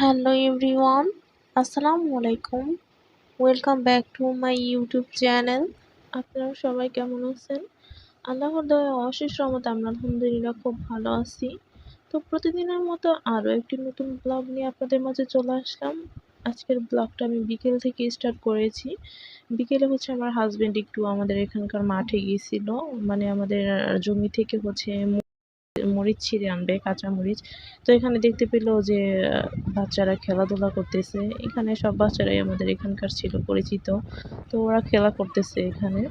Hello everyone, Assalamu alaikum. Welcome back to my YouTube channel. আপনারা সবাই কেমন আছেন? আল্লাহর দয়ায় অশেষ রহমতে আমরা আলহামদুলিল্লাহ খুব ভালো আছি। তো প্রতিদিনের মতো আরও একটি নতুন ব্লগ নিয়ে আপনাদের মাঝে চলে আসলাম। আজকের ব্লগটা আমি বিকেল থেকে স্টার্ট করেছি। বিকেলে আমার হাজবেন্ড একটু আমাদের এখানকার মাঠে গিয়েছিল, মানে আমাদের জমি থেকে মরিচ ছিঁড়ে আনবে, কাঁচা মরিচ। তো এখানে দেখতে পেল যে বাচ্চারা খেলাধুলা করতেছে। এখানে সব বাচ্চারাই আমাদের এখানকার ছিল, পরিচিত। তো ওরা খেলা করতেছে এখানে।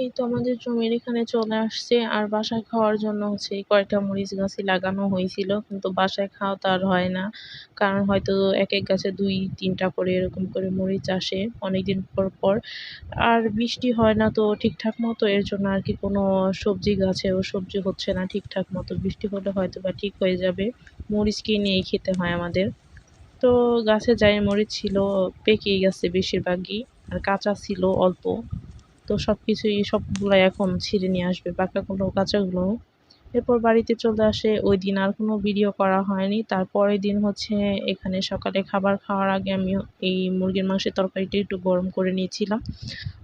এই তো আমাদের জমির এখানে চলে আসছে, আর বাসায় খাওয়ার জন্য এই কয়েকটা মরিচ গাছই লাগানো হয়েছিল, কিন্তু বাসায় খাওয়া তো আর হয় না। কারণ হয়তো এক এক গাছে 2-3টা করে এরকম করে মরিচ আসে অনেকদিন পর পর। আর বৃষ্টি হয় না তো ঠিকঠাক মতো, এর জন্য আর কি কোনো সবজি গাছেও সবজি হচ্ছে না ঠিকঠাক মতো। বৃষ্টি হলে হয়তো বা ঠিক হয়ে যাবে। মরিচ কিনেই খেতে হয় আমাদের। তো গাছে যাই মরিচ ছিল পেকেই গেছে বেশিরভাগই, আর কাঁচা ছিল অল্প। তো সবগুলাই এখন ছিঁড়ে নিয়ে আসবে, পাকাগুলো কাঁচাগুলো। এরপর বাড়িতে চলে আসে। ওই দিন আর কোনো ভিডিও করা হয়নি। তারপরের দিন এখানে সকালে খাবার খাওয়ার আগে আমি এই মুরগির মাংসের তরকারিটা একটু গরম করে নিয়েছিলাম।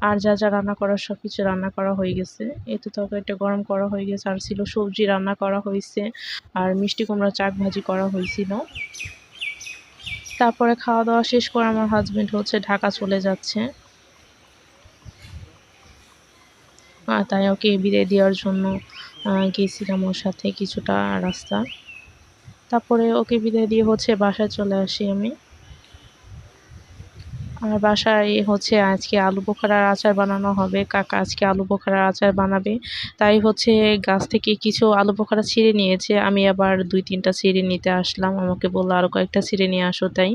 আর যা যা রান্না করার সব কিছু রান্না করা হয়ে গেছে। এই তো তরকারিটা গরম করা হয়ে গেছে, আর ছিল সবজি রান্না করা হয়েছে, আর মিষ্টি কুমড়া চাক ভাজি করা হয়েছিল। তারপরে খাওয়া দাওয়া শেষ করে আমার হাজবেন্ড ঢাকা চলে যাচ্ছে। তাই ওকে বিদায় দেওয়ার জন্য গিয়েছিলাম ওর সাথে কিছুটা রাস্তা। তারপরে ওকে বিদায় দিয়ে বাসায় চলে আসি আমি। আর বাসায় আজকে আলু বোখারার আচার বানানো হবে। কাকা আজকে আলু বোখারার আচার বানাবে। তাই গাছ থেকে কিছু আলু বোখারা ছিঁড়ে নিয়েছে। আমি আবার 2-3টা ছিঁড়ে নিতে আসলাম। আমাকে বললো আরও কয়েকটা ছিঁড়ে নিয়ে আসো তাই।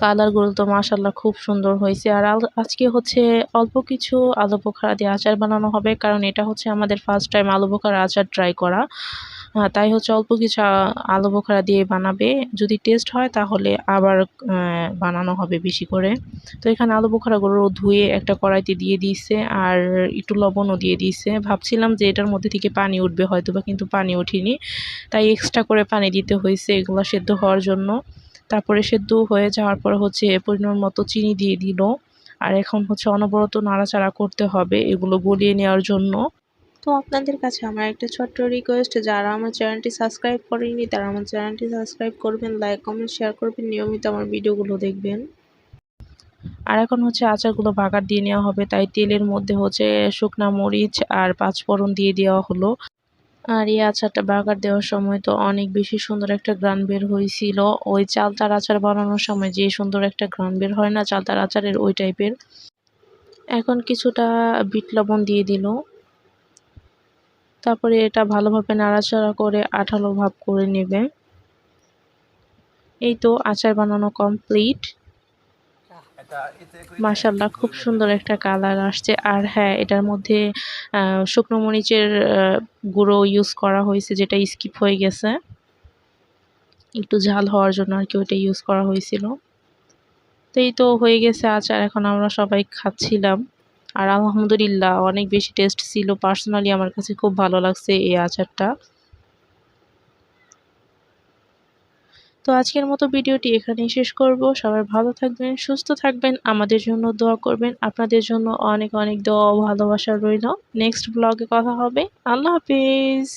কালারগুলো তো মাশাআল্লাহ খুব সুন্দর হয়েছে। আর আজকে অল্প কিছু আলু বোখারা দিয়ে আচার বানানো হবে, কারণ এটা আমাদের ফার্স্ট টাইম আলু বোখারা আচার ট্রাই করা। তাই অল্প কিছু আলু বোখারা দিয়ে বানাবে। যদি টেস্ট হয় তাহলে আবার বানানো হবে বেশি করে। তো এখানে আলু বোখারাগুলো ধুয়ে একটা কড়াইতে দিয়ে দিয়েছে, আর একটু লবণও দিয়ে দিয়েছে। ভাবছিলাম যে এটার মধ্যে থেকে পানি উঠবে হয়তোবা, কিন্তু পানি ওঠেনি। তাই এক্সট্রা করে পানি দিতে হয়েছে এগুলো সেদ্ধ হওয়ার জন্য। তারপরে সেদ্ধ হয়ে যাওয়ার পর পরিমাণ মতো চিনি দিয়ে দিল। আর এখন অনবরত নাড়াচাড়া করতে হবে এগুলো গলিয়ে নেওয়ার জন্য। তো আপনাদের কাছে আমার একটা ছোট্ট রিকোয়েস্ট, যারা আমার চ্যানেলটি সাবস্ক্রাইব করেনি তারা আমার চ্যানেলটি সাবস্ক্রাইব করবেন, লাইক কমেন্ট শেয়ার করবেন, নিয়মিত আমার ভিডিওগুলো দেখবেন। আর এখন আচারগুলো বাগার দিয়ে নেওয়া হবে, তাই তেলের মধ্যে শুকনা মরিচ আর পাঁচফোড়ন দিয়ে দেওয়া হলো। আর এই আচারটা বাগার দেওয়ার সময় তো অনেক বেশি সুন্দর একটা ঘ্রাণ বের হয়েছিল। ওই চালতার আচার বানানোর সময় যে সুন্দর একটা ঘ্রাণ বের হয় না চালতার আচারের, ওই টাইপের। এখন কিছুটা বিট লবণ দিয়ে দিল। তারপরে এটা ভালোভাবে নাড়াচাড়া করে আঠালো ভাব করে নেবে। এই তো আচার বানানো কমপ্লিট। মাশাআল্লাহ খুব সুন্দর একটা কালার আসছে। আর হ্যাঁ, এটার মধ্যে শুকনো মরিচের গুঁড়ো ইউজ করা হয়েছে, যেটা স্কিপ হয়ে গেছে। একটু ঝাল হওয়ার জন্য আর কি ওইটা ইউজ করা হয়েছিল। তো এই তো হয়ে গেছে আচার, এখন আমরা সবাই খাচ্ছিলাম। আর আলহামদুলিল্লাহ অনেক বেশি টেস্ট ছিল। পার্সোনালি আমার কাছে খুব ভালো লাগছে এই আচারটা। তো আজকের মতো ভিডিওটি এখানেই শেষ করব। সবাই ভালো থাকবেন, সুস্থ থাকবেন, আমাদের জন্য দোয়া করবেন। আপনাদের জন্য অনেক অনেক দোয়া ও ভালোবাসা রইল। নেক্সট ব্লগে কথা হবে। আল্লাহ হাফিজ।